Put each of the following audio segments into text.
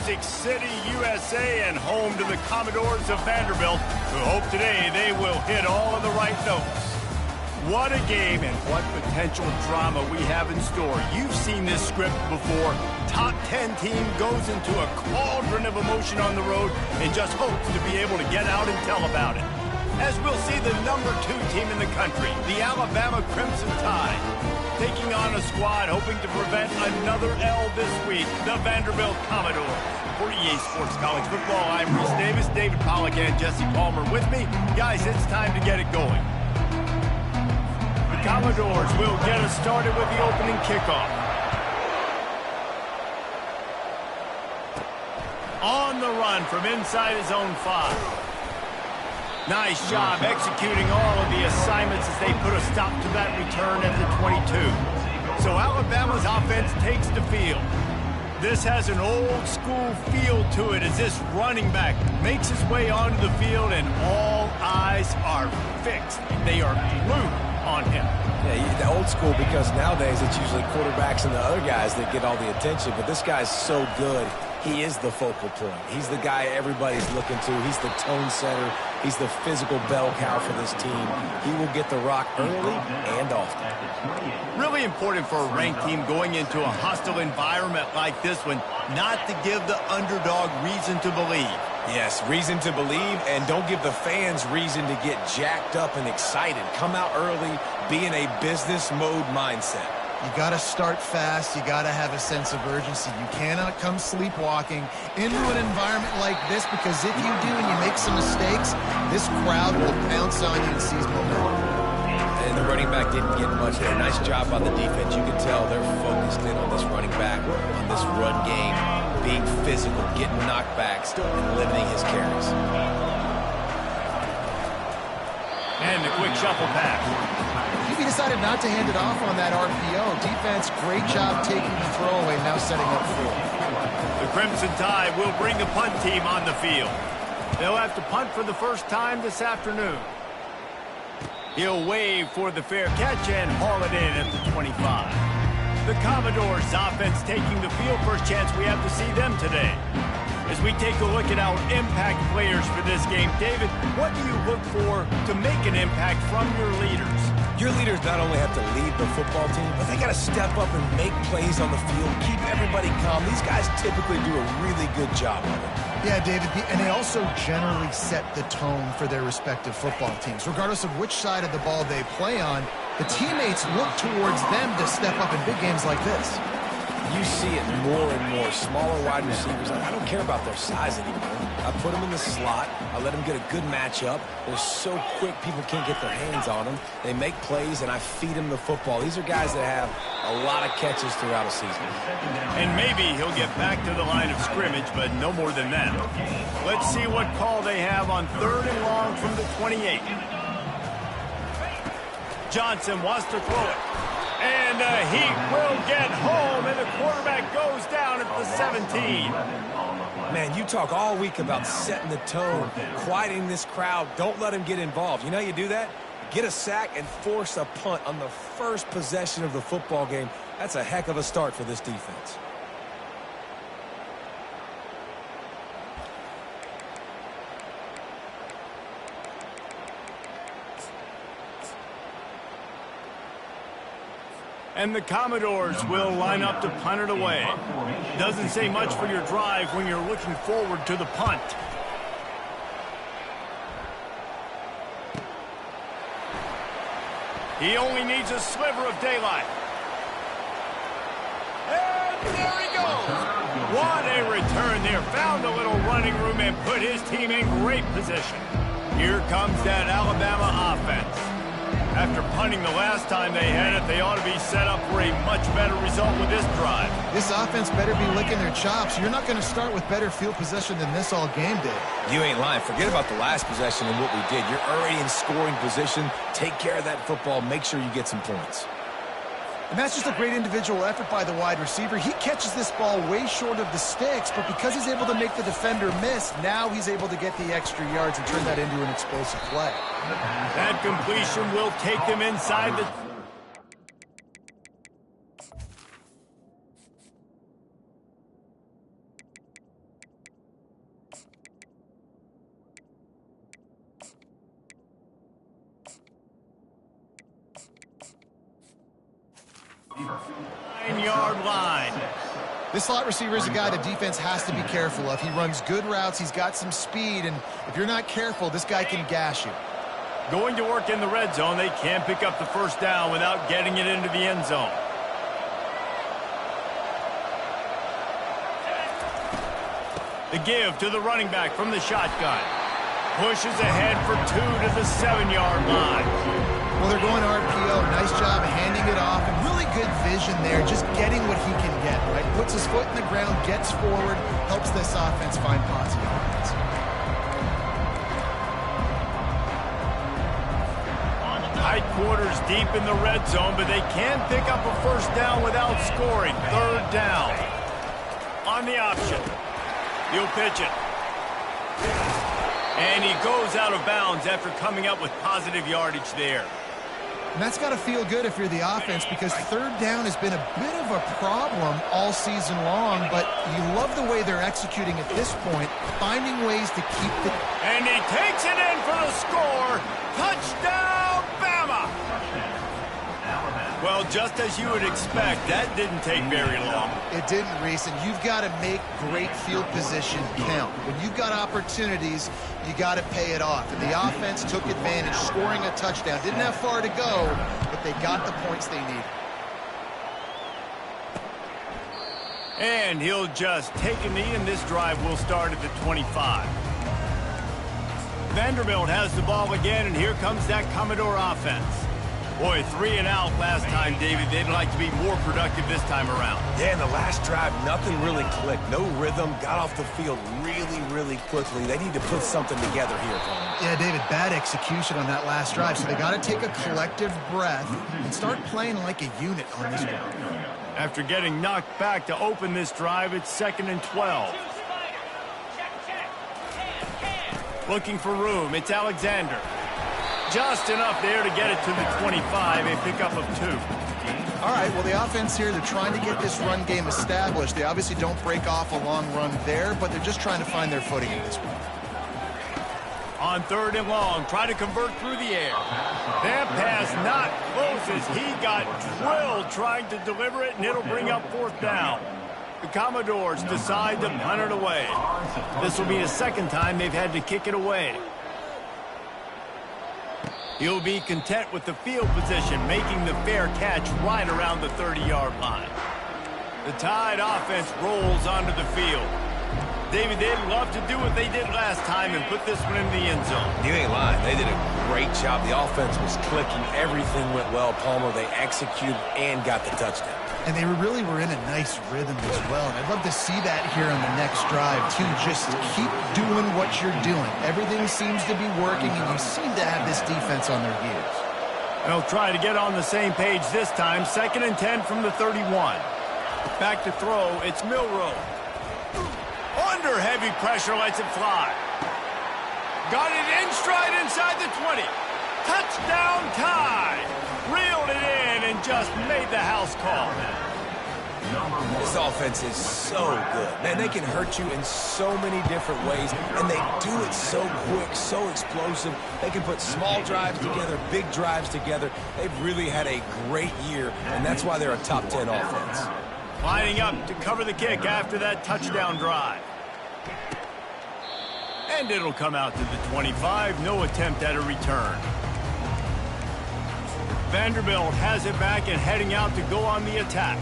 Music City, USA, and home to the Commodores of Vanderbilt, who hope today they will hit all of the right notes. What a game and what potential drama we have in store. You've seen this script before. Top 10 team goes into a cauldron of emotion on the road and just hopes to be able to get out and tell about it. As we'll see the number 2 team in the country, the Alabama Crimson Tide, taking on a squad hoping to prevent another L this week, the Vanderbilt Commodores. For EA Sports College Football, I'm Reese Davis, David Pollack, and Jesse Palmer with me. Guys, it's time to get it going. The Commodores will get us started with the opening kickoff. On the run from inside his own 5. Nice job executing all of the assignments as they put a stop to that return at the 22. So Alabama's offense takes the field. This has an old school feel to it as this running back makes his way onto the field and all eyes are fixed. They are glued on him. Yeah, the old school because nowadays it's usually quarterbacks and the other guys that get all the attention, but this guy's so good. He is the focal point. He's the guy everybody's looking to. He's the tone setter. He's the physical bell cow for this team. He will get the rock early and often. Really important for a ranked team going into a hostile environment like this one, not to give the underdog reason to believe. Yes, reason to believe, and don't give the fans reason to get jacked up and excited. Come out early, be in a business mode mindset. You got to start fast. You got to have a sense of urgency. You cannot come sleepwalking into an environment like this, because if you do and you make some mistakes, this crowd will pounce on you and seize momentum. And the running back didn't get much there. Nice job by the defense. You can tell they're focused in on this running back, on this run game, being physical, getting knockbacks, and limiting his carries. And the quick shuffle pass. He decided not to hand it off on that RPO. Defense, great job taking the throwaway, now setting up for it. The Crimson Tide will bring the punt team on the field. They'll have to punt for the first time this afternoon. He'll wave for the fair catch and haul it in at the 25. The Commodores offense taking the field. First chance we have to see them today. As we take a look at our impact players for this game, David, what do you look for to make an impact from your leaders? Your leaders not only have to lead the football team, but they got to step up and make plays on the field, keep everybody calm. These guys typically do a really good job of it. Yeah, David, and they also generally set the tone for their respective football teams. Regardless of which side of the ball they play on, the teammates look towards them to step up in big games like this. You see it more and more. Smaller wide receivers, I don't care about their size anymore. I put them in the slot. I let them get a good matchup. They're so quick, people can't get their hands on them. They make plays, and I feed them the football. These are guys that have a lot of catches throughout a season. And maybe he'll get back to the line of scrimmage, but no more than that. Let's see what call they have on 3rd and long from the 28. Johnson wants to throw it. And he will get home, and the quarterback goes down at the 17. Man, you talk all week about setting the tone, quieting this crowd. Don't let him get involved. You know how you do that? Get a sack and force a punt on the first possession of the football game. That's a heck of a start for this defense. And the Commodores will line up to punt it away. Doesn't say much for your drive when you're looking forward to the punt. He only needs a sliver of daylight. And there he goes. What a return there. Found a little running room and put his team in great position. Here comes that Alabama offense. After punting the last time they had it, they ought to be set up for a much better result with this drive. This offense better be licking their chops. You're not going to start with better field possession than this all game did. You ain't lying. Forget about the last possession and what we did. You're already in scoring position. Take care of that football. Make sure you get some points. And that's just a great individual effort by the wide receiver. He catches this ball way short of the sticks, but because he's able to make the defender miss, now he's able to get the extra yards and turn that into an explosive play. That completion will take them inside the... This slot receiver is a guy the defense has to be careful of. He runs good routes. He's got some speed, and if you're not careful, this guy can gash you. Going to work in the red zone, they can't pick up the first down without getting it into the end zone. The give to the running back from the shotgun. Pushes ahead for 2 to the 7-yard line. Well, they're going RPO. Nice job handing it off. And really good vision there, just getting what he can get, right? Puts his foot in the ground, gets forward, helps this offense find positive offense. Tight quarters deep in the red zone, but they can pick up a first down without scoring. Third down. On the option. He'll pitch it. And he goes out of bounds after coming up with positive yardage there. And that's got to feel good if you're the offense, because third down has been a bit of a problem all season long, but you love the way they're executing at this point, finding ways to keep the... And he takes it in for the score. Touchdown, Bama! Well, just as you would expect, that didn't take very long. It didn't, Reese, and you've got to make great field position count. When you've got opportunities, you got to pay it off. And the offense took advantage, scoring a touchdown. Didn't have far to go, but they got the points they needed. And he'll just take a knee, and this drive will start at the 25. Vanderbilt has the ball again, and here comes that Commodore offense. Boy, 3 and out last time, David. They'd like to be more productive this time around. Yeah, in the last drive, nothing really clicked. No rhythm, got off the field really quickly. They need to put something together here, Paul. Yeah, David, bad execution on that last drive, so they got to take a collective breath and start playing like a unit on this drive. After getting knocked back to open this drive, it's 2nd and 12. Looking for room, it's Alexander. Just enough there to get it to the 25, a pickup of 2. All right, well, the offense here, they're trying to get this run game established. They obviously don't break off a long run there, but they're just trying to find their footing in this one. On 3rd and long, try to convert through the air. That pass not close as he got drilled trying to deliver it, and it'll bring up 4th down. The Commodores decide to punt it away. This will be the 2nd time they've had to kick it away. He'll be content with the field position, making the fair catch right around the 30-yard line. The Tide offense rolls onto the field. David, they'd love to do what they did last time and put this one in the end zone. You ain't lying. They did a great job. The offense was clicking. Everything went well, Palmer. They executed and got the touchdown. And they really were in a nice rhythm as well. And I'd love to see that here on the next drive, too. Just keep doing what you're doing. Everything seems to be working, and you seem to have this defense on their heels. They'll try to get on the same page this time. 2nd and 10 from the 31. Back to throw, it's Milroe. Under heavy pressure, lets it fly. Got it in stride inside the 20. Touchdown Tide. Reeled it in and just made the house call. This offense is so good. Man, they can hurt you in so many different ways, and they do it so quick, so explosive. They can put small drives together, big drives together. They've really had a great year, and that's why they're a top 10 offense. Lining up to cover the kick after that touchdown drive. And it'll come out to the 25. No attempt at a return. Vanderbilt has it back and heading out to go on the attack.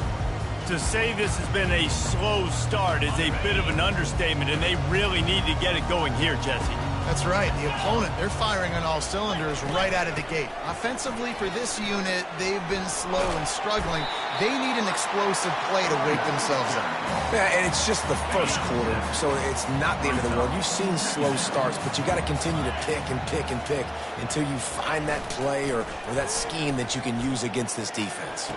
To say this has been a slow start is a bit of an understatement, and they really need to get it going here, Jesse. That's right. The opponent, they're firing on all cylinders right out of the gate. Offensively for this unit, they've been slow and struggling. They need an explosive play to wake themselves up. Yeah, and it's just the first quarter, so it's not the end of the world. You've seen slow starts, but you got to continue to pick and pick and pick until you find that play or that scheme that you can use against this defense.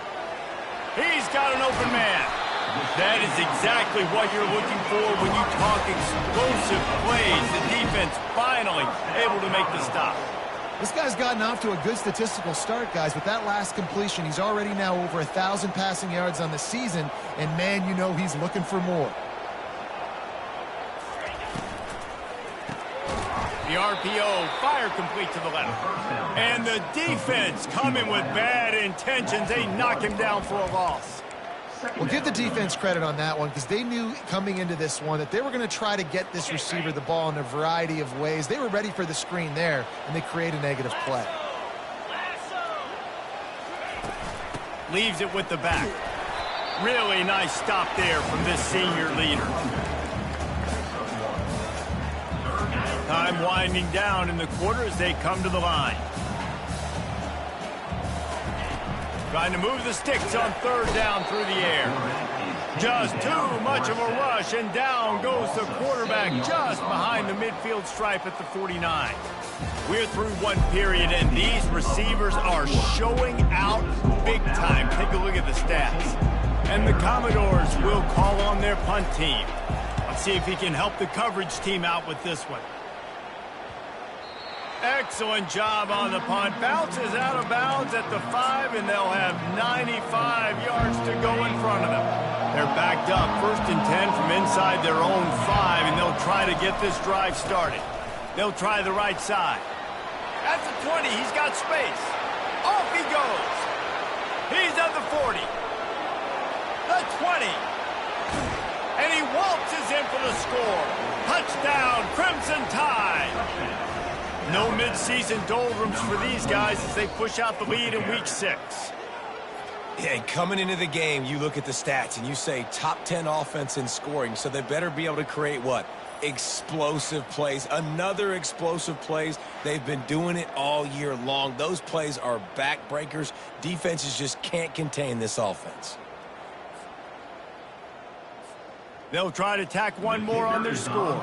He's got an open man. That is exactly what you're looking for when you talk explosive plays. The defense finally able to make the stop. This guy's gotten off to a good statistical start, guys. With that last completion, he's already now over 1,000 passing yards on the season, and man, you know he's looking for more. The RPO, fire complete to the left. And the defense coming with bad intentions. They knock him down for a loss. Well, give the defense credit on that one because they knew coming into this one that they were going to try to get this receiver the ball in a variety of ways. They were ready for the screen there, and they create a negative play. Leaves it with the back. Really nice stop there from this senior leader. Time winding down in the quarter as they come to the line. Trying to move the sticks on third down through the air. Just too much of a rush, and down goes the quarterback just behind the midfield stripe at the 49. We're through one period, and these receivers are showing out big time. Take a look at the stats. And the Commodores will call on their punt team. Let's see if he can help the coverage team out with this one. Excellent job on the punt. Bounces out of bounds at the 5, and they'll have 95 yards to go in front of them. They're backed up, 1st and 10 from inside their own 5, and they'll try to get this drive started. They'll try the right side. At the 20, he's got space. Off he goes. He's at the 40. The 20. And he waltzes in for the score. Touchdown, Crimson Tide. No mid-season doldrums for these guys as they push out the lead in Week 6. Yeah, and coming into the game, you look at the stats and you say top 10 offense in scoring, so they better be able to create what? Explosive plays. Another explosive plays. They've been doing it all year long. Those plays are backbreakers. Defenses just can't contain this offense. They'll try to tack one more on their score.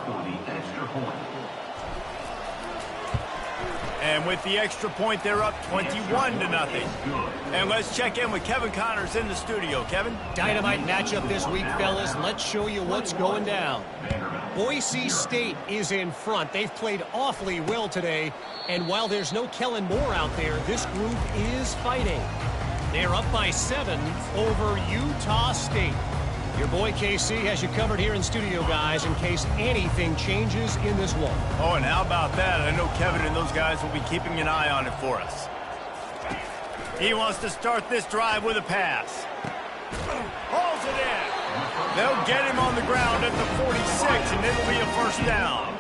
And with the extra point, they're up 21-0. And let's check in with Kevin Connors in the studio. Kevin? Dynamite matchup this week, fellas. Let's show you what's going down. Boise State is in front. They've played awfully well today. And while there's no Kellen Moore out there, this group is fighting. They're up by 7 over Utah State. Your boy KC has you covered here in studio, guys, in case anything changes in this one. Oh, and how about that? I know Kevin and those guys will be keeping an eye on it for us. He wants to start this drive with a pass. Hauls it in. They'll get him on the ground at the 46, and it'll be a 1st down.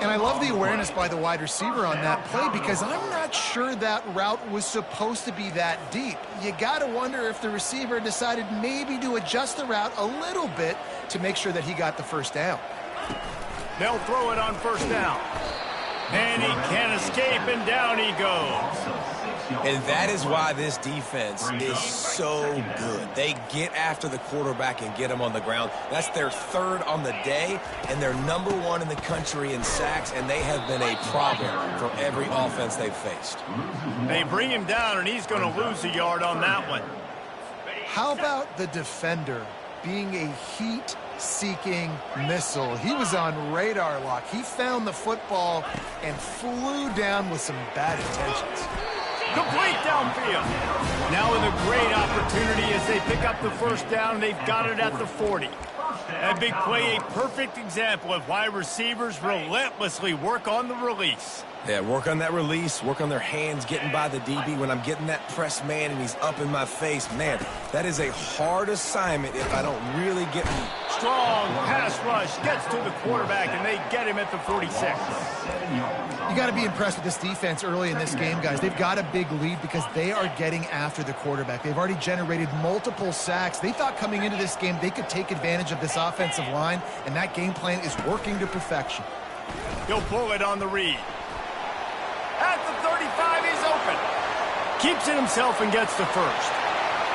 And I love the awareness by the wide receiver on that play because I'm not sure that route was supposed to be that deep. You got to wonder if the receiver decided maybe to adjust the route a little bit to make sure that he got the 1st down. They'll throw it on 1st down. And he can't escape, and down he goes. And that is why this defense is so good. They get after the quarterback and get him on the ground. That's their 3rd on the day, and they're #1 in the country in sacks, and they have been a problem for every offense they've faced. They bring him down, and he's going to lose a yard on that one. How about the defender being a heat-seeking missile? He was on radar lock. He found the football and flew down with some bad intentions. Complete downfield. Now with a great opportunity as they pick up the 1st down. They've got it at the 40. That big play, a perfect example of why receivers relentlessly work on the release. Yeah, work on that release, work on their hands, getting by the DB. When I'm getting that press man and he's up in my face, man, that is a hard assignment if I don't really get me. Strong pass rush gets to the quarterback, and they get him at the 46. You got to be impressed with this defense early in this game, guys. They've got a big lead because they are getting after the quarterback. They've already generated multiple sacks. They thought coming into this game they could take advantage of this offensive line, and that game plan is working to perfection. He'll pull it on the read. At the 35, he's open. Keeps it himself and gets the 1st.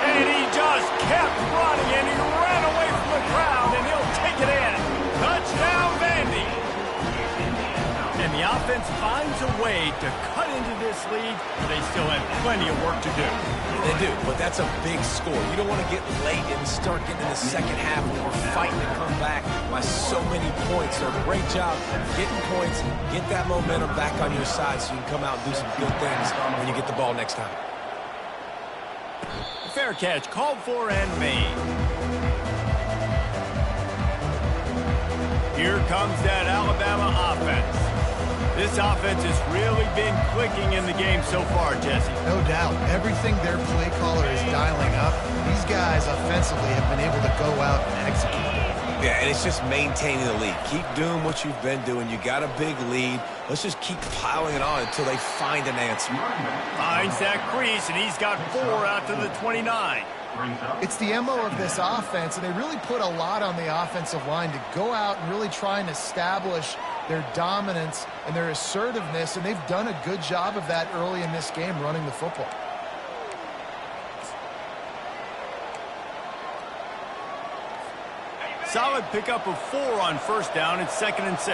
And he just kept running, and he ran away from the crowd, and he'll take it in. Touchdown, Vandy. And the offense finds a way to cut into this lead. They still have plenty of work to do. They do, but that's a big score. You don't want to get late and start getting in the 2nd half when we're fighting to come back by so many points. So great job getting points, get that momentum back on your side so you can come out and do some good things when you get the ball next time. Fair catch, called for and made. Here comes that Alabama offense. This offense has really been clicking in the game so far, Jesse. No doubt. Everything their play caller is dialing up, these guys offensively have been able to go out and execute. Yeah, and it's just maintaining the lead. Keep doing what you've been doing. You got a big lead. Let's just keep piling it on until they find an answer. Finds that crease, and he's got 4 out to the 29. It's the MO of this offense, and they really put a lot on the offensive line to go out and really try and establish their dominance and their assertiveness, and they've done a good job of that early in this game running the football. Solid pickup of 4 on first down. It's 2nd and 6.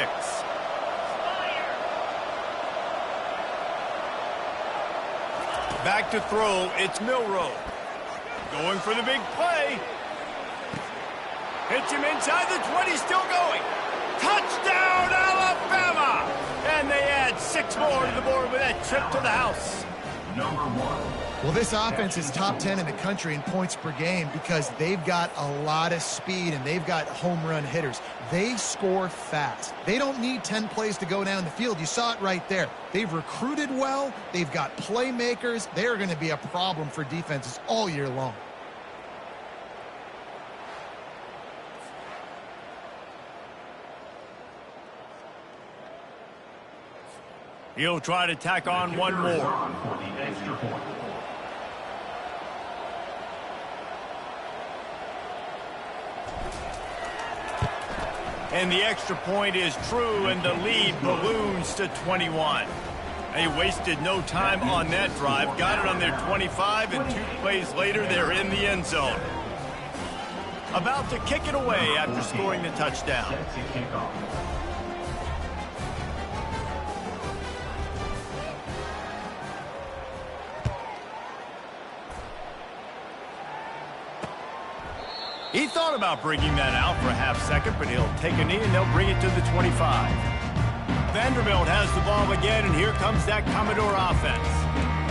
Back to throw. It's Milroe. Going for the big play. Hits him inside the 20. Still going. Touchdown, Alabama! And they add 6 more to the board with that trip to the house. Number 1. Well, this offense is top 10 in the country in points per game because they've got a lot of speed and they've got home run hitters. They score fast. They don't need 10 plays to go down the field. You saw it right there. They've recruited well. They've got playmakers. They are going to be a problem for defenses all year long. He'll try to tack on one more. And the extra point is true, and the lead balloons to 21. They wasted no time on that drive. Got it on their 25, and 2 plays later, they're in the end zone. About to kick it away after scoring the touchdown. He thought about bringing that out for a half second, but he'll take a knee and they'll bring it to the 25. Vanderbilt has the ball again, and here comes that Commodore offense.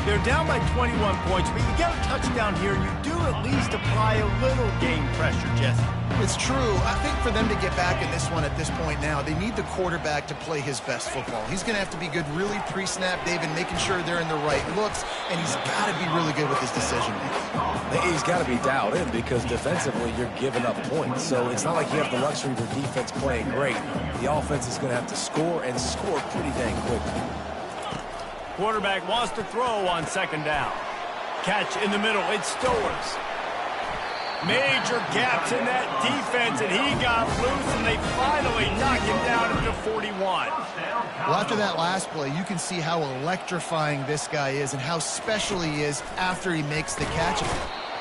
They're down by 21 points, but you get a touchdown here, and you do at least apply a little game pressure, Jesse. It's true. I think for them to get back in this one at this point now, they need the quarterback to play his best football. He's going to have to be good really pre-snap, David, making sure they're in the right looks, and he's got to be really good with his decision-making. He's got to be dialed in because defensively you're giving up points. So it's not like you have the luxury of your defense playing great. The offense is going to have to score and score pretty dang quickly. Quarterback wants to throw on 2nd down. Catch in the middle. It's Stowers. Major gaps in that defense, and he got loose, and they finally knock him down at the 41. Well, after that last play, you can see how electrifying this guy is and how special he is after he makes the catch.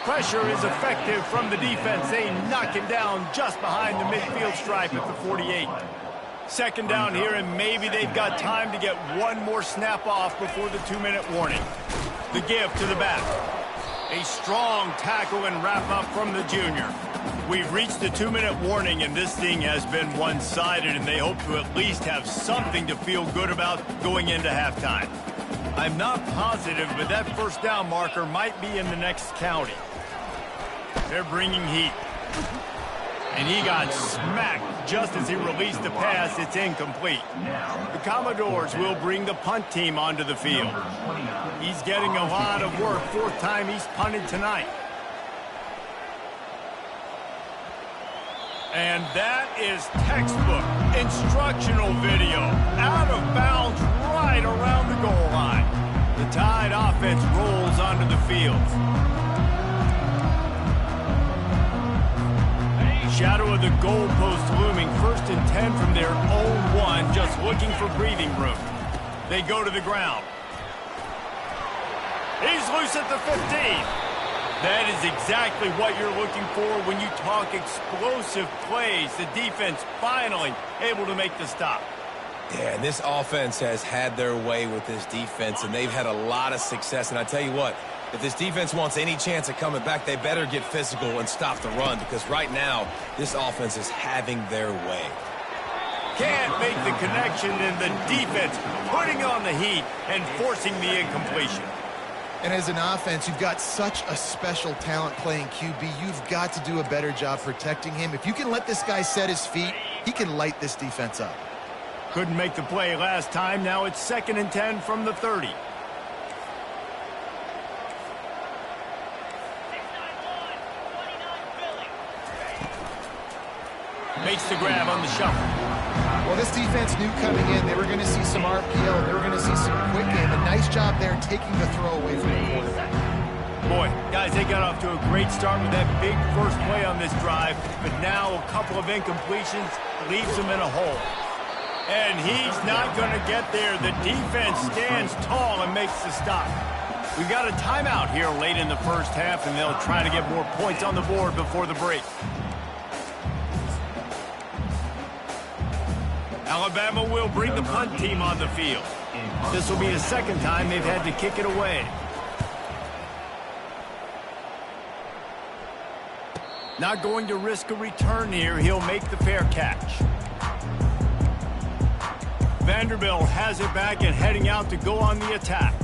Pressure is effective from the defense. They knock him down just behind the midfield stripe at the 48. 2nd down here, and maybe they've got time to get one more snap off before the 2-minute warning. The give to the back. A strong tackle and wrap-up from the junior. We've reached the 2-minute warning, and this thing has been one-sided, and they hope to at least have something to feel good about going into halftime. I'm not positive, but that 1st down marker might be in the next county. They're bringing heat. And he got smacked just as he released the pass. It's incomplete. The Commodores will bring the punt team onto the field. He's getting a lot of work. 4th time he's punted tonight. And that is textbook instructional video. Out of bounds right around the goal line. The Tide offense rolls onto the field. Shadow of the goalpost looming. 1st and 10 from their own 1, just looking for breathing room. They go to the ground. He's loose at the 15. That is exactly what you're looking for when you talk explosive plays. The defense finally able to make the stop. Yeah, and this offense has had their way with this defense, and they've had a lot of success. And I tell you what, if this defense wants any chance of coming back, they better get physical and stop the run, because right now, this offense is having their way. Can't make the connection, and the defense putting on the heat and forcing the incompletion. And as an offense, you've got such a special talent playing QB. You've got to do a better job protecting him. If you can let this guy set his feet, he can light this defense up. Couldn't make the play last time. Now it's 2nd and 10 from the 30. Makes the grab on the shuffle. Well, this defense knew coming in they were going to see some RPO. They were going to see some quick game. A nice job there taking the throw away from the quarterback. Boy, guys, they got off to a great start with that big first play on this drive, but now a couple of incompletions leaves them in a hole. And he's not going to get there. The defense stands tall and makes the stop. We've got a timeout here late in the first half, and they'll try to get more points on the board before the break. Alabama will bring the punt team on the field. This will be the 2nd time they've had to kick it away. Not going to risk a return here. He'll make the fair catch. Vanderbilt has it back and heading out to go on the attack.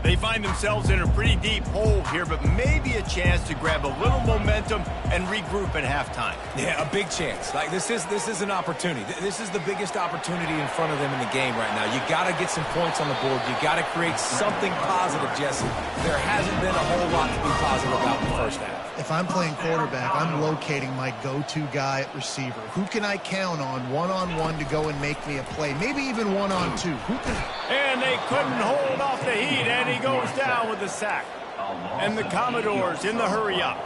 They find themselves in a pretty deep hole here, but maybe a chance to grab a little momentum and regroup at halftime. Yeah, a big chance. Like this is an opportunity. This is the biggest opportunity in front of them in the game right now. You got to get some points on the board. You got to create something positive, Jesse. There hasn't been a whole lot to be positive about in the first half. If I'm playing quarterback, I'm locating my go-to guy at receiver. Who can I count on one-on-one to go and make me a play? Maybe even one-on-two. And they couldn't hold off the heat, and he goes down with the sack. And the Commodores in the hurry-up.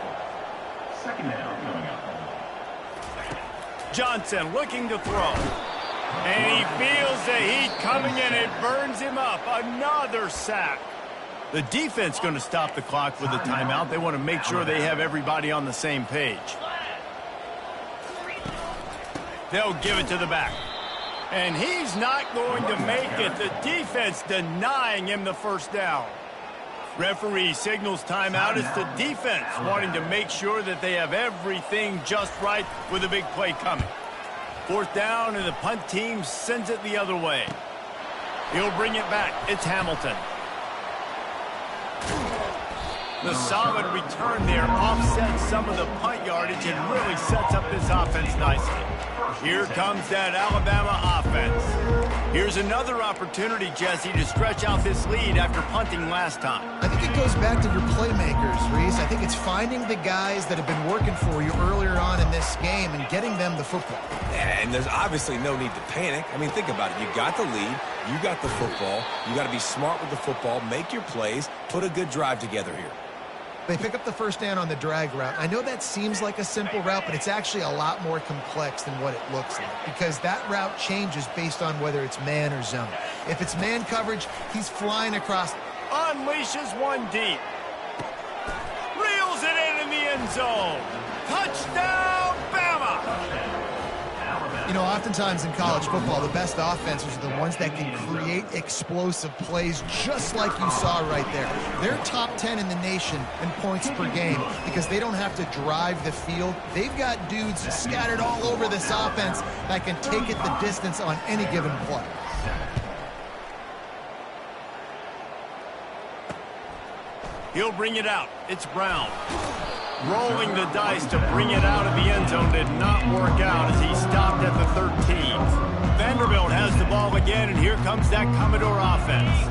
Johnson looking to throw. And he feels the heat coming in. It burns him up. Another sack. The defense going to stop the clock with a timeout. They want to make sure they have everybody on the same page. They'll give it to the back. And he's not going to make it. The defense denying him the first down. Referee signals timeout. It's the defense wanting to make sure that they have everything just right with a big play coming. 4th down, and the punt team sends it the other way. He'll bring it back. It's Hamilton. The solid return there offsets some of the punt yardage and really sets up this offense nicely. Here comes that Alabama offense. Here's another opportunity, Jesse, to stretch out this lead after punting last time. I think it goes back to your playmakers, Reese. I think it's finding the guys that have been working for you earlier on in this game and getting them the football. And there's obviously no need to panic. I mean, think about it. You got the lead. You got the football. You got to be smart with the football. Make your plays. Put a good drive together here. They pick up the first down on the drag route. I know that seems like a simple route, but it's actually a lot more complex than what it looks like because that route changes based on whether it's man or zone. If it's man coverage, he's flying across. Unleashes one deep. Reels it in the end zone. Touchdown, Bama! You know, oftentimes in college football, the best offenses are the ones that can create explosive plays just like you saw right there. They're top 10 in the nation in points per game because they don't have to drive the field. They've got dudes scattered all over this offense that can take it the distance on any given play. He'll bring it out. It's Brown. Rolling the dice to bring it out of the end zone did not work out as he stopped at the 13. Vanderbilt has the ball again, and here comes that Commodore offense.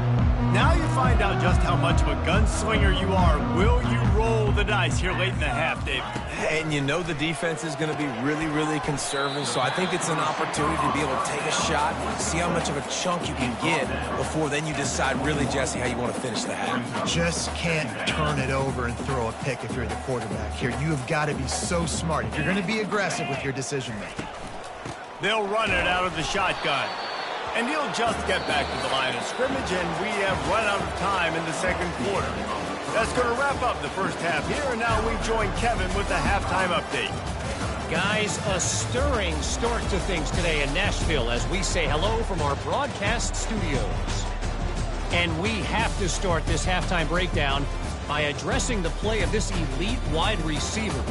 Now you find out just how much of a gunslinger you are. Will you roll the dice here late in the half, David? And you know the defense is going to be really, really conservative, so I think it's an opportunity to be able to take a shot, see how much of a chunk you can get before then you decide really, Jesse, how you want to finish the half. Just can't turn it over and throw a pick if you're the quarterback here. You have got to be so smart if you're going to be aggressive with your decision-making. They'll run it out of the shotgun. And he'll just get back to the line of scrimmage, and we have run out of time in the second quarter. That's going to wrap up the first half here, and now we join Kevin with the halftime update. Guys, a stirring start to things today in Nashville as we say hello from our broadcast studios. And we have to start this halftime breakdown by addressing the play of this elite wide receiver.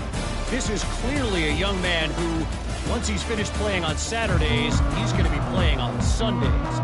This is clearly a young man who, once he's finished playing on Saturdays, he's going to be playing on Sundays.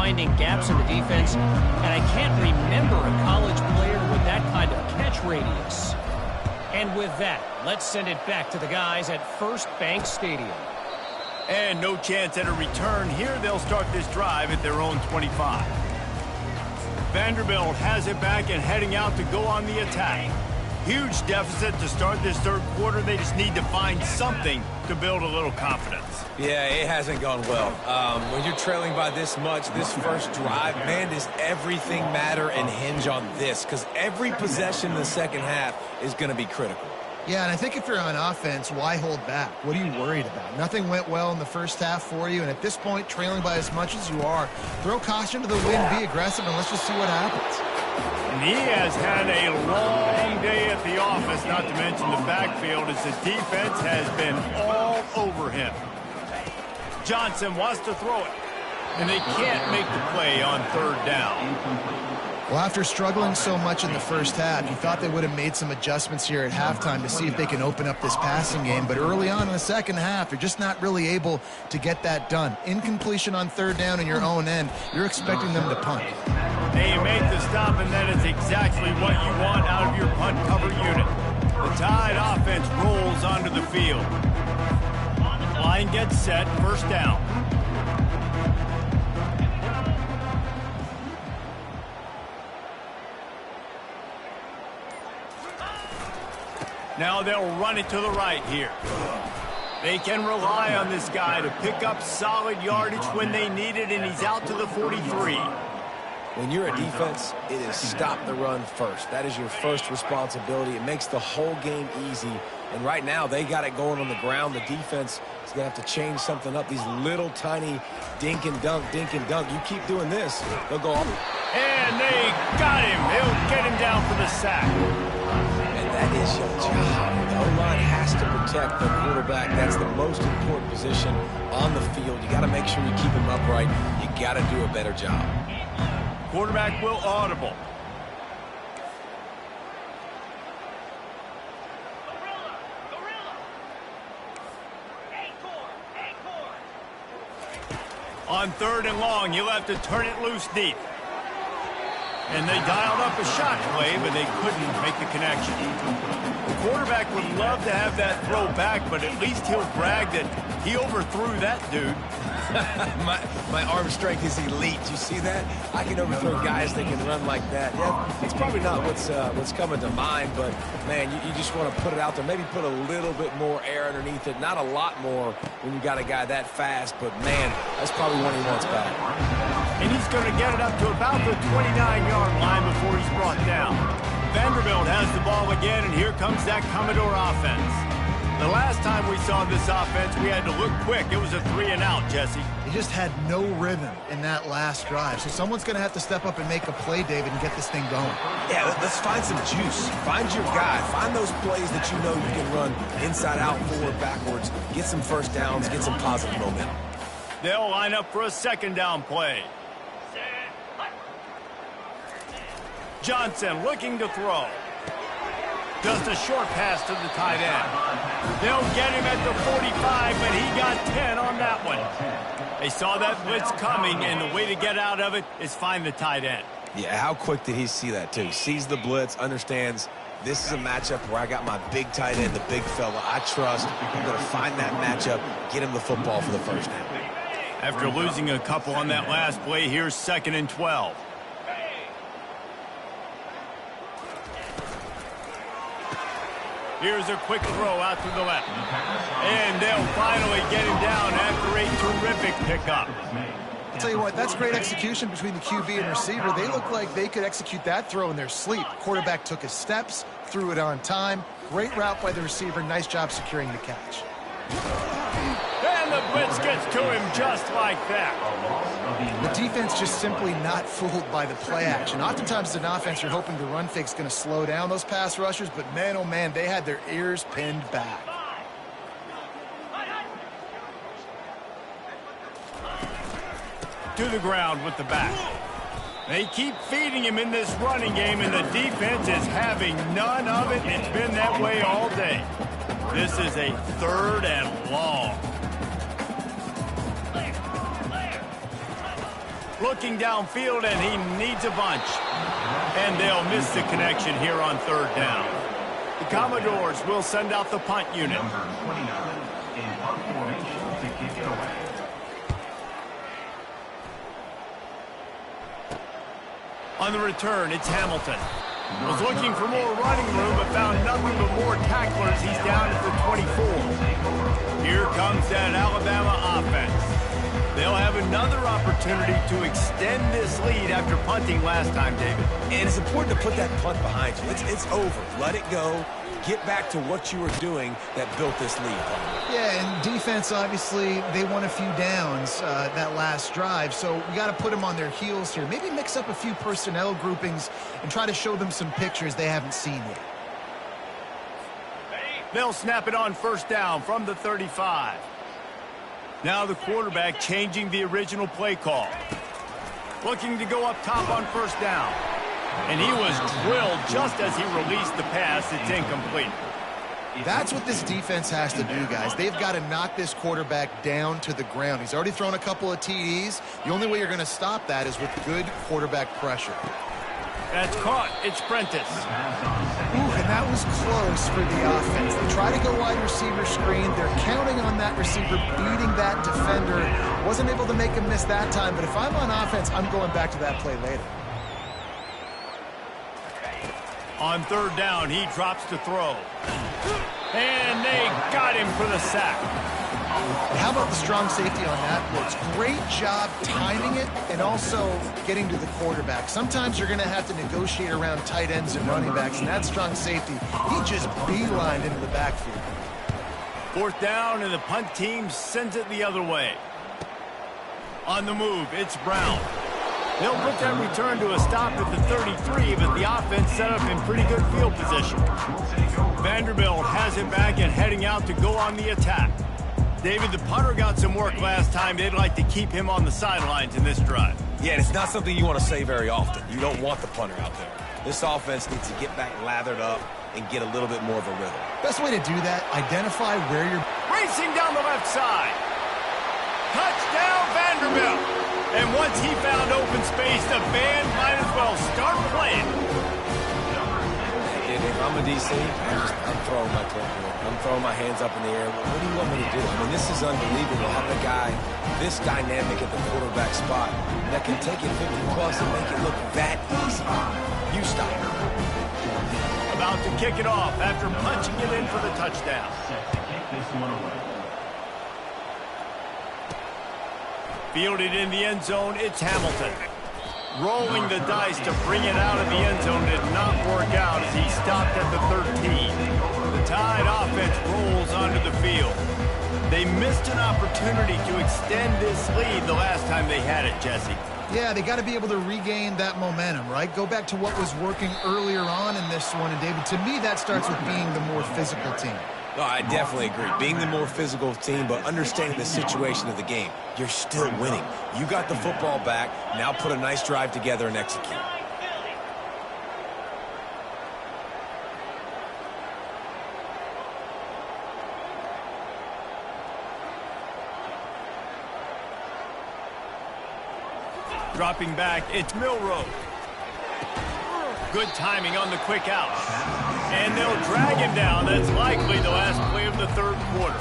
finding gaps in the defense, and I can't remember a college player with that kind of catch radius. And with that, let's send it back to the guys at First Bank Stadium. And no chance at a return here. They'll start this drive at their own 25. Vanderbilt has it back and heading out to go on the attack. Huge deficit to start this third quarter. They just need to find something to build a little confidence. Yeah, it hasn't gone well. When you're trailing by this much, this first drive, man, does everything matter and hinge on this? Because every possession in the second half is going to be critical. Yeah, and I think if you're on offense, why hold back? What are you worried about? Nothing went well in the first half for you, and at this point, trailing by as much as you are, throw caution to the wind, be aggressive, and let's just see what happens. And he has had a long day at the office, not to mention the backfield, as the defense has been all over him. Johnson wants to throw it, and they can't make the play on third down. Well, after struggling so much in the first half, you thought they would have made some adjustments here at halftime to see if they can open up this passing game. But early on in the second half, you're just not really able to get that done. Incompletion on third down in your own end, you're expecting them to punt. They make the stop, and that is exactly what you want out of your punt cover unit. The Tide offense rolls onto the field. Line gets set, first down. Now they'll run it to the right here. They can rely on this guy to pick up solid yardage when they need it, and he's out to the 43. When you're a defense, it is stop the run first. That is your first responsibility. It makes the whole game easy. And right now, they got it going on the ground. The defense is going to have to change something up. These little tiny dink and dunk, dink and dunk. You keep doing this, they'll go on. And they got him. They'll get him down for the sack. That is your job. The O-line has to protect the quarterback. That's the most important position on the field. You got to make sure you keep him upright. You got to do a better job. Quarterback will audible. On third and long, you'll have to turn it loose deep. And they dialed up a shot play, but they couldn't make the connection. The quarterback would love to have that throw back, but at least he'll brag that he overthrew that dude. my arm strength is elite. You see that? I can overthrow guys that can run like that. Yeah, it's probably not what's coming to mind, but, man, you just want to put it out there. Maybe put a little bit more air underneath it. Not a lot more when you got a guy that fast, but, man, that's probably one he wants back. And he's going to get it up to about the 29-yard line before he's brought down. Vanderbilt has the ball again, and here comes that Commodore offense. The last time we saw this offense, we had to look quick. It was a 3-and-out, Jesse. They just had no rhythm in that last drive. So someone's going to have to step up and make a play, David, and get this thing going. Yeah, let's find some juice. Find your guy. Find those plays that you know you can run inside out, forward, backwards. Get some first downs. Get some positive momentum. They'll line up for a second down play. Johnson looking to throw. Just a short pass to the tight end. They'll get him at the 45, but he got 10 on that one. They saw that blitz coming, and the way to get out of it is find the tight end. Yeah, how quick did he see that, too? Sees the blitz, understands this is a matchup where I got my big tight end, the big fella I trust. I'm going to find that matchup, get him the football for the first down. After losing a couple on that last play, here's 2nd and 12. Here's a quick throw out to the left. And they'll finally get him down after a terrific pickup. I'll tell you what, that's great execution between the QB and receiver. They look like they could execute that throw in their sleep. The quarterback took his steps, threw it on time. Great route by the receiver. Nice job securing the catch. And the blitz gets to him just like that. The defense just simply not fooled by the play action. Oftentimes as an offense, you're hoping the run fake's going to slow down those pass rushers, but man, oh man, they had their ears pinned back. To the ground with the back. They keep feeding him in this running game, and the defense is having none of it. It's been that way all day. This is a 3rd and long. Looking downfield, and he needs a bunch. And they'll miss the connection here on third down. The Commodores will send out the punt unit. Number 29 in punt formation to kick it away. On the return, it's Hamilton. Was looking for more running room, but found nothing but more tacklers. He's down at the 24. Here comes that Alabama offense. They'll have another opportunity to extend this lead after punting last time, David. And it's important to put that punt behind you. It's over. Let it go. Get back to what you were doing that built this lead. Yeah, and defense, obviously, they won a few downs that last drive, so we got to put them on their heels here. Maybe mix up a few personnel groupings and try to show them some pictures they haven't seen yet. They'll snap it on first down from the 35. Now the quarterback changing the original play call. Looking to go up top on first down. And he was drilled just as he released the pass. It's incomplete. That's what this defense has to do, guys. They've got to knock this quarterback down to the ground. He's already thrown a couple of TDs. The only way you're going to stop that is with good quarterback pressure. That's caught. It's Prentice. Ooh, and that was close for the offense. They try to go wide receiver screen. They're counting on that receiver beating that defender. Wasn't able to make him miss that time, but if I'm on offense, I'm going back to that play later. On third down, he drops to throw. And they got him for the sack. How about the strong safety on that blitz? Great job timing it and also getting to the quarterback. Sometimes you're going to have to negotiate around tight ends and running backs, and that strong safety, he just beelined into the backfield. Fourth down, and the punt team sends it the other way. On the move, it's Brown. They'll put that return to a stop at the 33, but the offense set up in pretty good field position. Vanderbilt has it back and heading out to go on the attack. David, the punter got some work last time. They'd like to keep him on the sidelines in this drive. Yeah, and it's not something you want to say very often. You don't want the punter out there. This offense needs to get back lathered up and get a little bit more of a rhythm. Best way to do that, identify where you're... Racing down the left side. Touchdown, Vanderbilt. And once he found open space, the band might as well start playing. If I'm a DC, I'm throwing my clipboard. I'm throwing my hands up in the air. What do you want me to do? I mean, this is unbelievable. Having a guy this dynamic at the quarterback spot that can take it 50-plus and make it look that easy. You stop. About to kick it off after punching it in for the touchdown. Set to kick this one away. Fielded in the end zone, it's Hamilton. Rolling the dice to bring it out of the end zone did not work out as he stopped at the 13. The Tide offense rolls onto the field. They missed an opportunity to extend this lead the last time they had it, Jesse. Yeah, they got to be able to regain that momentum, right? Go back to what was working earlier on in this one. And, David, to me, that starts with being the more physical team. No, I definitely agree. Being the more physical team, but understanding the situation of the game. You're still winning. You got the football back. Now put a nice drive together and execute. Dropping back, it's Milroe. Good timing on the quick out. And they'll drag him down. That's likely the last play of the third quarter.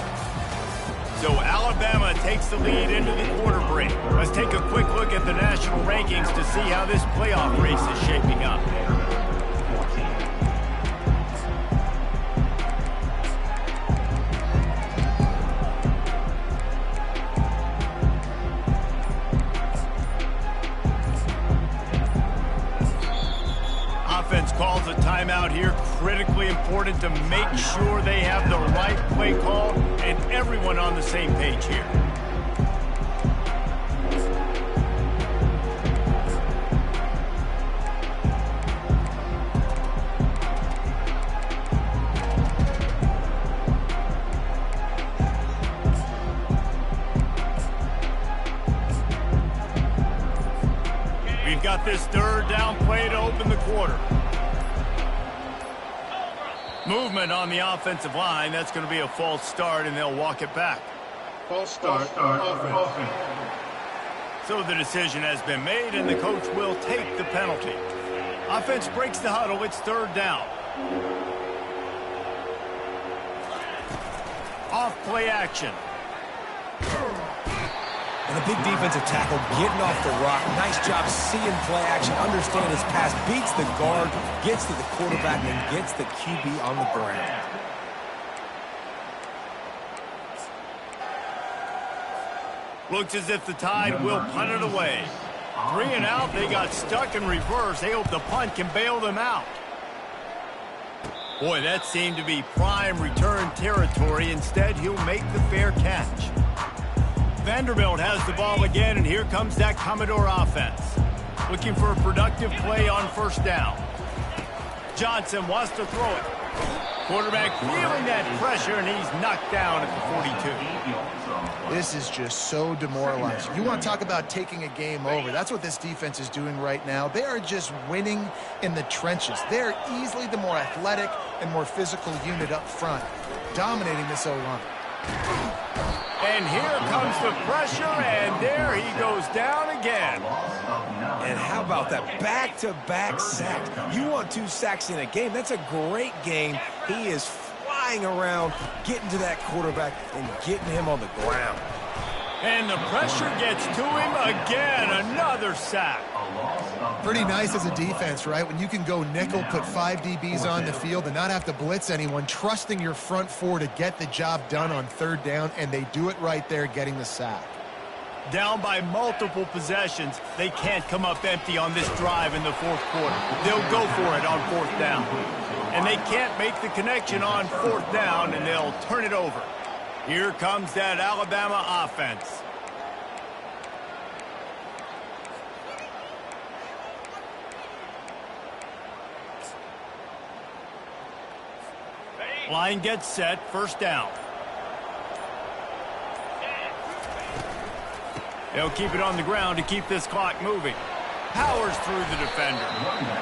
So Alabama takes the lead into the quarter break. Let's take a quick look at the national rankings to see how this playoff race is shaping up. Offense calls a timeout here. Critically important to make sure they have the right play call and everyone on the same page here. We've got this third down play to open the quarter. Movement on the offensive line. That's going to be a false start, and they'll walk it back. False start. Offense. So the decision has been made, and the coach will take the penalty. Offense breaks the huddle. It's third down. Off play action. And a big defensive tackle getting off the rock. Nice job seeing play action, understand his pass, beats the guard, gets to the quarterback, and gets the QB on the ground. Looks as if the Tide will punt it away. 3 and out, they got stuck in reverse. They hope the punt can bail them out. Boy, that seemed to be prime return territory. Instead, he'll make the fair catch. Vanderbilt has the ball again, and here comes that Commodore offense. Looking for a productive play on first down. Johnson wants to throw it. Quarterback feeling that pressure, and he's knocked down at the 42. This is just so demoralizing. You want to talk about taking a game over. That's what this defense is doing right now. They are just winning in the trenches. They're easily the more athletic and more physical unit up front, dominating this O-line. And here comes the pressure, and there he goes down again. And how about that back-to-back sacks? You want 2 sacks in a game. That's a great game. He is flying around, getting to that quarterback and getting him on the ground. And the pressure gets to him again. Another sack. Pretty nice as a defense, right? When you can go nickel, put 5 DBs on the field and not have to blitz anyone, trusting your front 4 to get the job done on third down, and they do it right there, getting the sack. Down by multiple possessions, they can't come up empty on this drive in the fourth quarter. They'll go for it on fourth down. And they can't make the connection on fourth down, and they'll turn it over. Here comes that Alabama offense. Line gets set, first down. They'll keep it on the ground to keep this clock moving. Powers through the defender.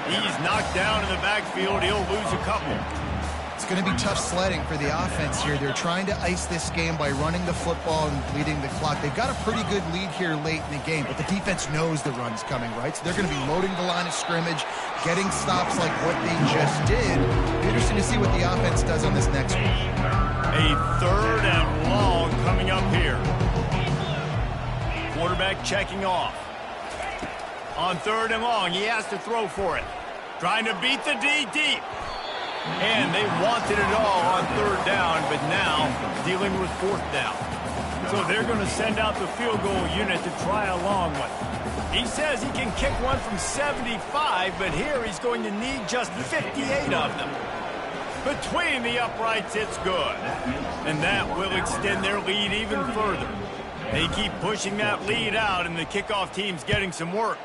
He's knocked down in the backfield. He'll lose a couple. It's going to be tough sledding for the offense here. They're trying to ice this game by running the football and bleeding the clock. They've got a pretty good lead here late in the game, but the defense knows the run's coming, right? So they're going to be loading the line of scrimmage, getting stops like what they just did. Interesting to see what the offense does on this next one. A third and long coming up here. Quarterback checking off. On third and long, he has to throw for it. Trying to beat the D deep. And they wanted it all on third down, but now dealing with fourth down. So they're going to send out the field goal unit to try a long one. He says he can kick one from 75, but here he's going to need just 58 of them. Between the uprights, it's good. And that will extend their lead even further. They keep pushing that lead out, and the kickoff team's getting some work.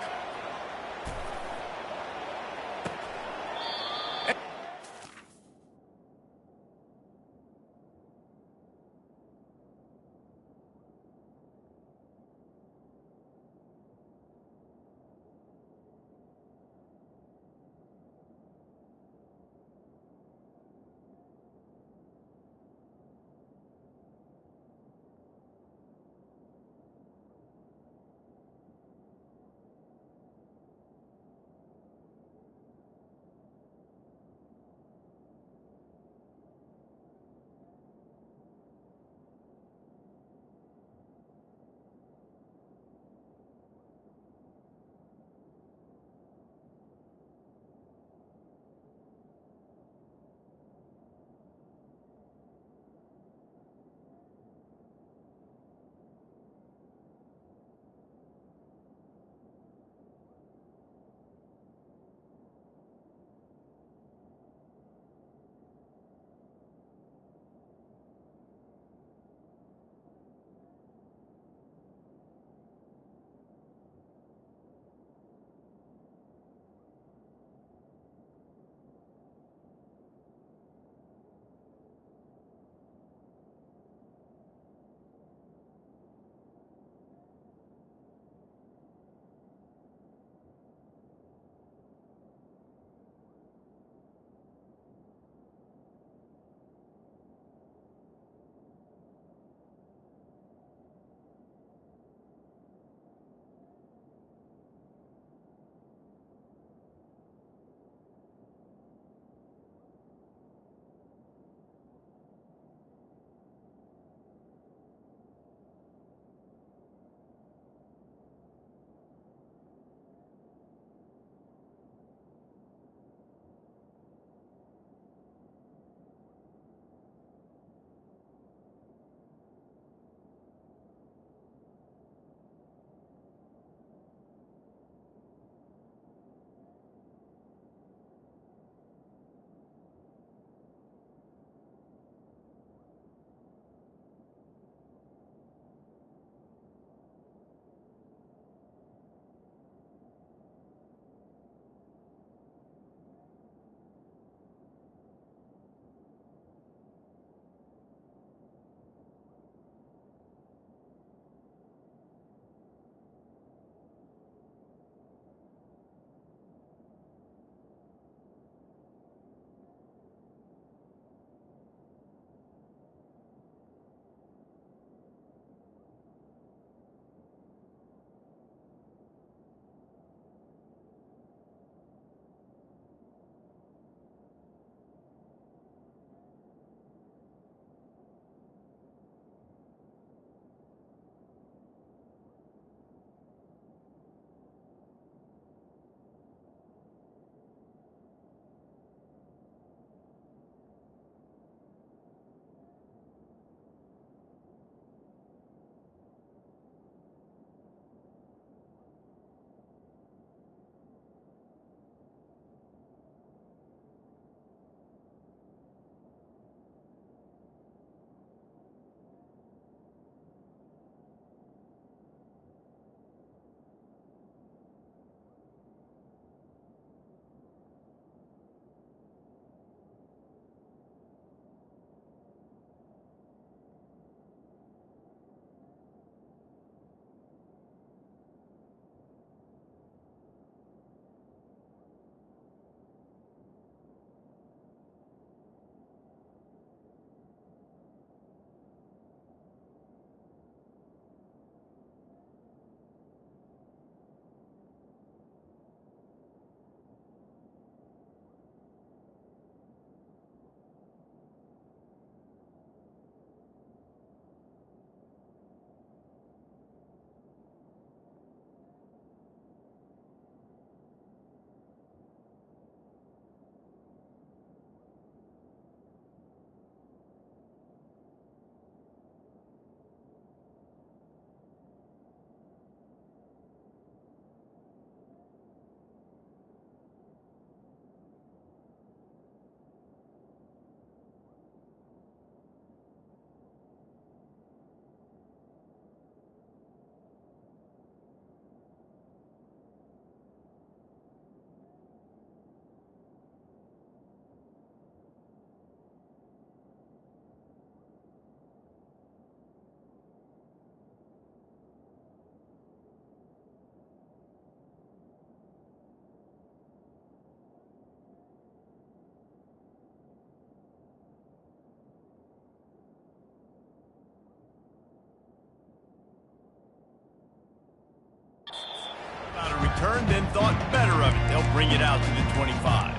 return, then thought better of it. They'll bring it out to the 25.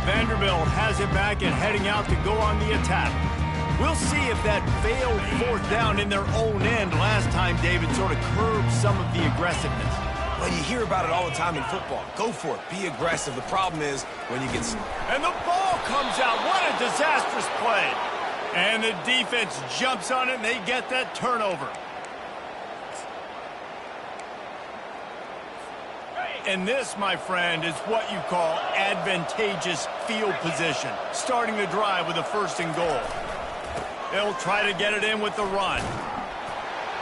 Vanderbilt has it back and heading out to go on the attack. We'll see if that failed fourth down in their own end last time, David, sort of curbed some of the aggressiveness. Well, you hear about it all the time in football. Go for it. Be aggressive. The problem is when you get... And the ball comes out. What a disastrous play. And the defense jumps on it, and they get that turnover. And this, my friend, is what you call advantageous field position. Starting the drive with a 1st and goal. They'll try to get it in with the run.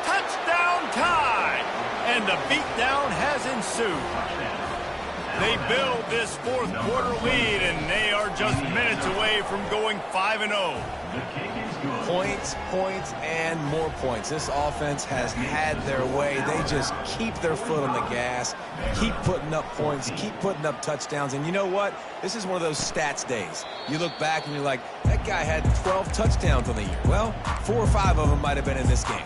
Touchdown time! And the beatdown has ensued. They build this 4th quarter lead, and they are just minutes away from going 5-0. Points, points, and more points. This offense has had their way. They just keep their foot on the gas, keep putting up points, keep putting up touchdowns. And you know what? This is one of those stats days. You look back and you're like, that guy had 12 touchdowns on the year. Well, 4 or 5 of them might have been in this game.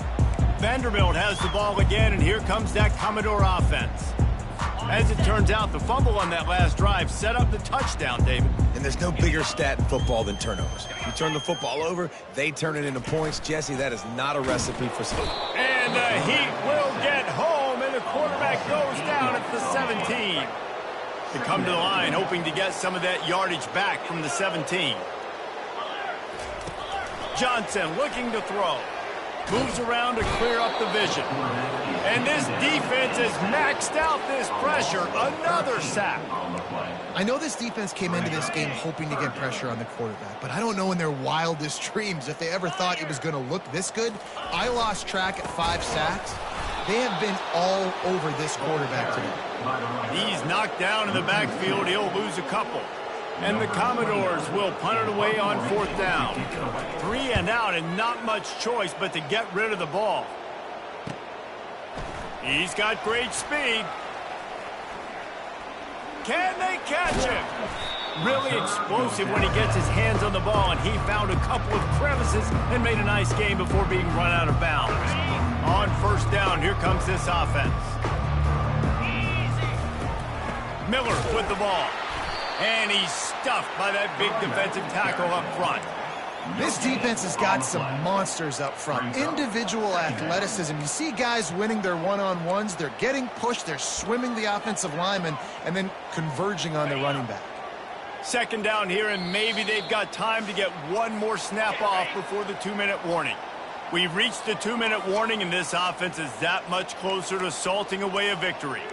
Vanderbilt has the ball again, and here comes that Commodore offense. As it turns out, the fumble on that last drive set up the touchdown, David. And there's no bigger stat in football than turnovers. You turn the football over, they turn it into points. Jesse, that is not a recipe for success. And the Heat will get home, and the quarterback goes down at the 17. They come to the line, hoping to get some of that yardage back from the 17. Johnson looking to throw. Moves around to clear up the vision. And this defense has maxed out this pressure. Another sack. I know this defense came into this game hoping to get pressure on the quarterback, but I don't know in their wildest dreams if they ever thought it was going to look this good. I lost track at 5 sacks. They have been all over this quarterback today. He's knocked down in the backfield. He'll lose a couple. And the Commodores will punt it away on 4th down. 3 and out, and not much choice but to get rid of the ball. He's got great speed. Can they catch him? Really explosive when he gets his hands on the ball, and he found a couple of crevices and made a nice game before being run out of bounds. On 1st down, here comes this offense. Miller with the ball. And he's stuffed by that big defensive tackle up front. This defense has got some monsters up front. Individual athleticism. You see guys winning their one-on-ones. They're getting pushed. They're swimming the offensive lineman and then converging on the running back. 2nd down here, and maybe they've got time to get one more snap off before the 2-minute warning. We've reached the 2-minute warning, and this offense is that much closer to salting away a victory.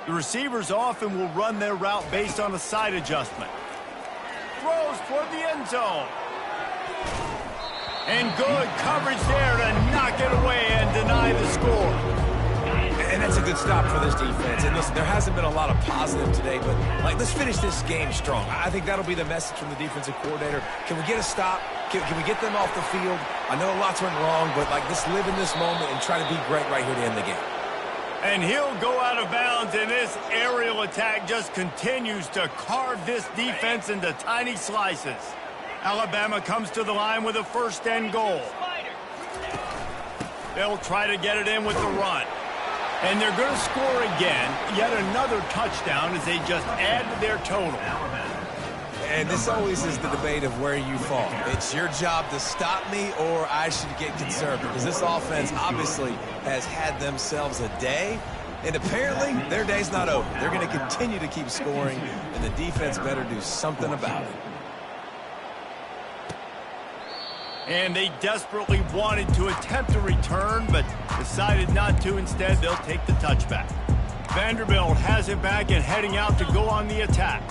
The receivers often will run their route based on a side adjustment. Throws toward the end zone. And good coverage there to knock it away and deny the score. And that's a good stop for this defense. And listen, there hasn't been a lot of positive today, but let's finish this game strong. I think that'll be the message from the defensive coordinator. Can we get a stop? Can we get them off the field? I know lots went wrong, but let's live in this moment and try to be great right here to end the game. And he'll go out of bounds, and this aerial attack just continues to carve this defense into tiny slices. Alabama comes to the line with a 1st and goal. They'll try to get it in with the run. And they're going to score again, yet another touchdown as they just add to their total. And this always is the debate of where you fall. It's your job to stop me, or I should get conservative. Because this offense obviously has had themselves a day, and apparently their day's not over. They're going to continue to keep scoring, and the defense better do something about it. And they desperately wanted to attempt a return, but decided not to. Instead, they'll take the touchback. Vanderbilt has it back and heading out to go on the attack.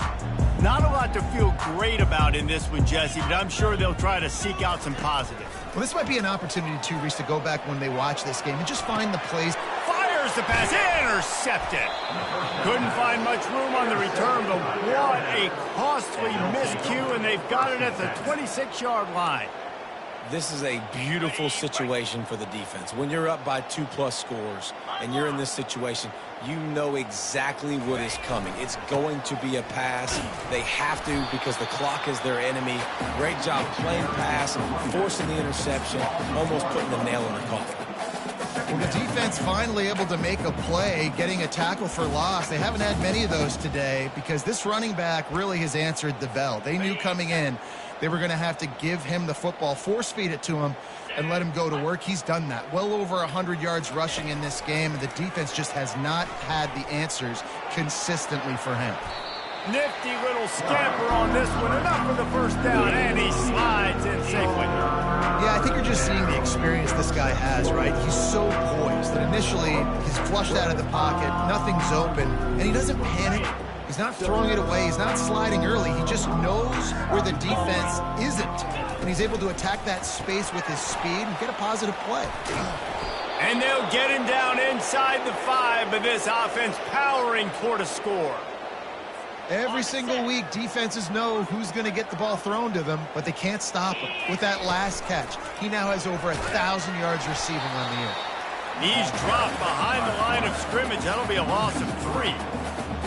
Not a lot to feel great about in this one, Jesse, but I'm sure they'll try to seek out some positives. Well, this might be an opportunity, too, Reese, to go back when they watch this game and just find the plays. Fires the pass, intercepted. Couldn't find much room on the return, but what a costly miscue, and they've got it at the 26-yard line. This is a beautiful situation for the defense. When you're up by 2+ scores and you're in this situation, you know exactly what is coming. It's going to be a pass. They have to because the clock is their enemy. Great job playing pass, forcing the interception, almost putting the nail in the coffin. Well, the defense finally able to make a play, getting a tackle for loss. They haven't had many of those today because this running back really has answered the bell. They knew coming in they were going to have to give him the football, force feed it to him, and let him go to work. He's done that. Well over 100 yards rushing in this game, and the defense just has not had the answers consistently for him. Nifty little scamper on this one. Enough for the first down, and he slides in safely. Yeah, I think you're just seeing the experience this guy has, right? He's so poised that initially he's flushed out of the pocket, nothing's open, and he doesn't panic. He's not throwing it away. He's not sliding early. He just knows where the defense isn't, and he's able to attack that space with his speed and get a positive play. And they'll get him down inside the 5, but this offense powering toward a score. Every single week, defenses know who's going to get the ball thrown to them, but they can't stop him. With that last catch, he now has over 1,000 yards receiving on the year. He's dropped behind the line of scrimmage. That'll be a loss of 3.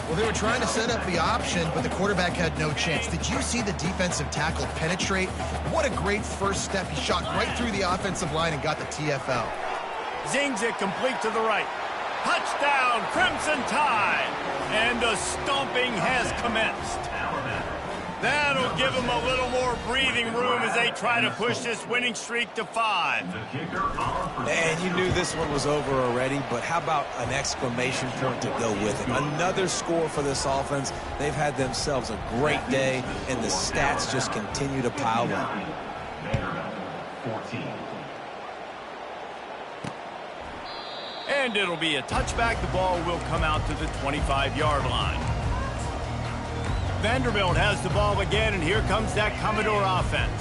Well, they were trying to set up the option, but the quarterback had no chance. Did you see the defensive tackle penetrate? What a great first step. He shot right through the offensive line and got the TFL. Zings it complete to the right. Touchdown, Crimson Tide. And the stomping has commenced. That'll give them a little more breathing room as they try to push this winning streak to 5. And you knew this one was over already, but how about an exclamation point to go with it? Another score for this offense. They've had themselves a great day, and the stats just continue to pile up. 14. And it'll be a touchback. The ball will come out to the 25-yard line. Vanderbilt has the ball again, and here comes that Commodore offense.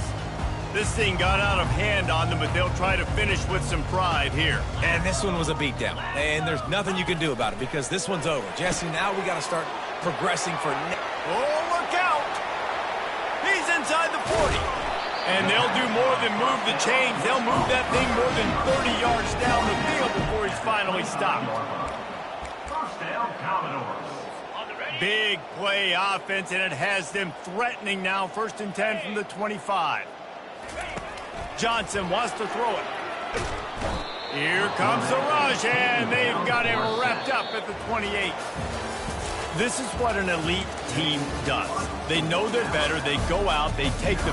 This thing got out of hand on them, but they'll try to finish with some pride here. And this one was a beatdown, and there's nothing you can do about it because this one's over. Jesse, now we got to start progressing for... Oh, look out! He's inside the 40. And they'll do more than move the chains. They'll move that thing more than 30 yards down the field before he's finally stopped. First down, Commodores. Big play offense, and it has them threatening now. 1st and 10 from the 25. Johnson wants to throw it. Here comes the rush, and they've got him wrapped up at the 28. This is what an elite team does. They know they're better. They go out. They take the